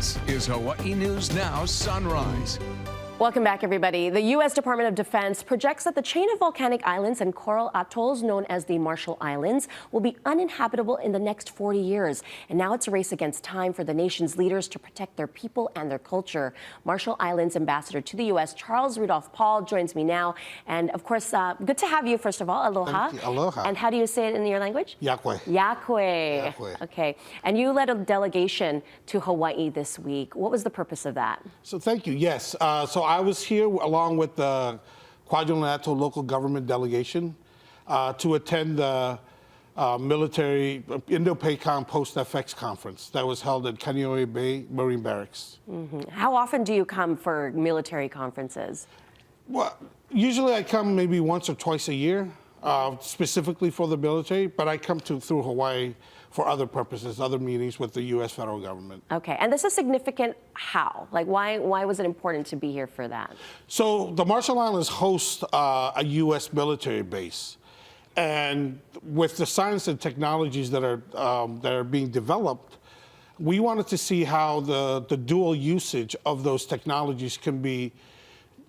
This is Hawaii News Now Sunrise. Welcome back, everybody. The U.S. Department of Defense projects that the chain of volcanic islands and coral atolls known as the Marshall Islands will be uninhabitable in the next 40 years. And now it's a race against time for the nation's leaders to protect their people and their culture. Marshall Islands Ambassador to the U.S., Charles Rudolph Paul, joins me now. And of course, good to have you, first of all. Aloha. Thank you. Aloha. And how do you say it in your language? Yakwe. Yakwe. Yakwe. Okay. And you led a delegation to Hawaii this week. What was the purpose of that? So thank you. Yes. So I was here along with the Kwajalein Atoll local government delegation to attend the military Indo-PACOM Post-FX conference that was held at Kaneohe Bay Marine Barracks. Mm-hmm. How often do you come for military conferences? Well, usually I come maybe once or twice a year, specifically for the military, but I come through Hawaii for other purposes, other meetings with the U.S. federal government. Okay, and this is significant how? Like, why was it important to be here for that? So the Marshall Islands host a U.S. military base. And with the science and technologies that are being developed, we wanted to see how the dual usage of those technologies can be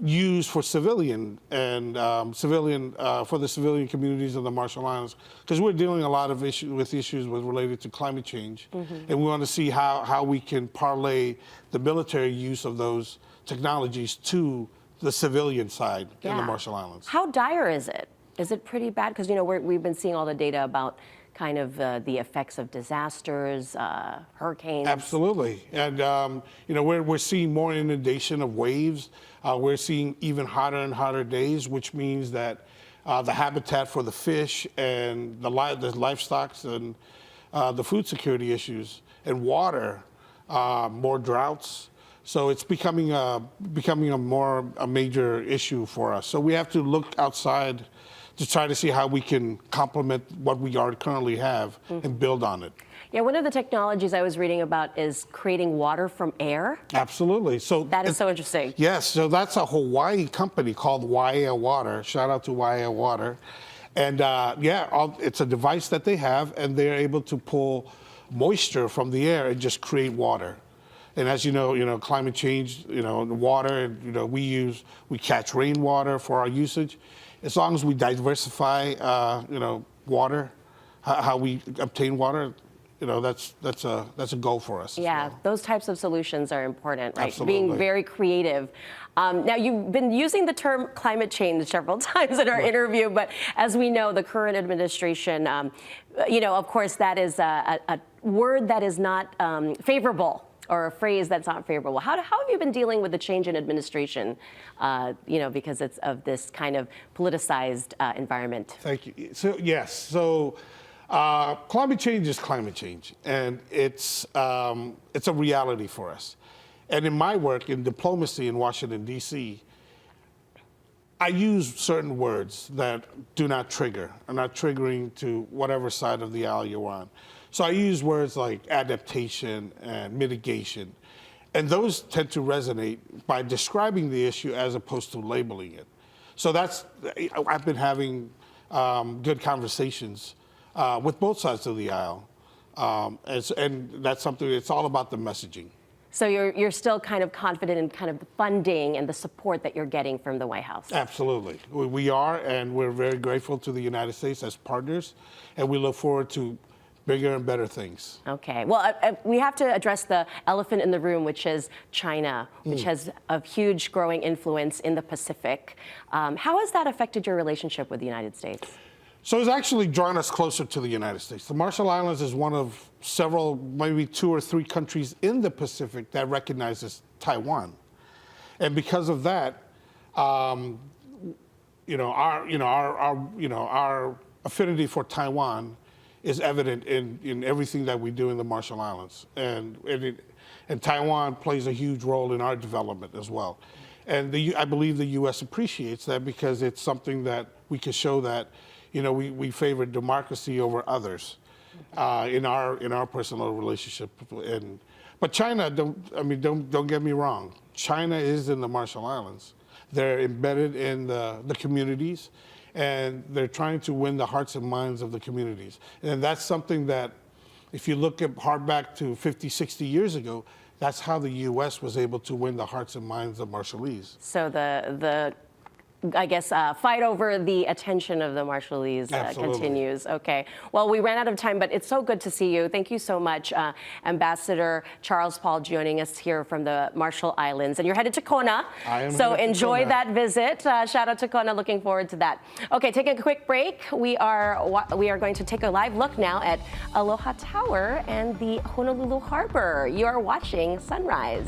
used for civilian and for the civilian communities of the Marshall Islands, because we're dealing a lot of issues related to climate change, and we want to see how we can parlay the military use of those technologies to the civilian side in the Marshall Islands. How dire is it? Is it pretty bad? Because we've been seeing all the data about kind of the effects of disasters, hurricanes. Absolutely, and we're seeing more inundation of waves. We're seeing even hotter and hotter days, which means that the habitat for the fish and the livestock and the food security issues and water, more droughts. So it's becoming a major issue for us. So we have to look outside to try to see how we can complement what we currently have and build on it. Yeah, one of the technologies I was reading about is creating water from air. Absolutely. So that is so interesting. Yes, so that's a Hawaii company called Waiea Water. Shout out to Waiea Water. And it's a device that they have, and they're able to pull moisture from the air and just create water. And as you know, climate change, water, we catch rainwater for our usage. As long as we diversify, water, how we obtain water, that's a goal for us. Yeah, those types of solutions are important, right? Absolutely. Being very creative. Now, you've been using the term climate change several times in our interview, but as we know, the current administration, of course, that is a word that is not favorable, or a phrase that's not favorable. How have you been dealing with the change in administration, because it's of this kind of politicized environment? Thank you. So, yes. Climate change is climate change, and it's a reality for us. And in my work in diplomacy in Washington, D.C., I use certain words that do not trigger, are not triggering to whatever side of the aisle you're on. So I use words like adaptation and mitigation, and those tend to resonate by describing the issue as opposed to labeling it. So I've been having good conversations with both sides of the aisle, and that's something. It's all about the messaging. So you're still kind of confident in kind of the funding and the support that you're getting from the White House? Absolutely, we are, and we're very grateful to the United States as partners, and we look forward to bigger and better things. Okay. Well, we have to address the elephant in the room, which is China, which has a huge growing influence in the Pacific. How has that affected your relationship with the United States? So it's actually drawn us closer to the United States. The Marshall Islands is one of several, maybe 2 or 3 countries in the Pacific that recognizes Taiwan. And because of that, our affinity for Taiwan is evident in everything that we do in the Marshall Islands. And Taiwan plays a huge role in our development as well. And I believe the U.S. appreciates that, because it's something that we can show that, we favor democracy over others in our personal relationship. But China, don't get me wrong. China is in the Marshall Islands. They're embedded in the communities, and they're trying to win the hearts and minds of the communities. And that's something that If you look at hard back to 50, 60 years ago, that's how the U.S. was able to win the hearts and minds of Marshallese. So the I guess, fight over the attention of the Marshallese continues. Okay. Well, we ran out of time, but it's so good to see you. Thank you so much, Ambassador Charles Paul, joining us here from the Marshall Islands. And you're headed to Kona. I am so headed to enjoy Kona. that visit. Shout out to Kona. Looking forward to that. Okay, taking a quick break. We are going to take a live look now at Aloha Tower and the Honolulu Harbor. You are watching Sunrise.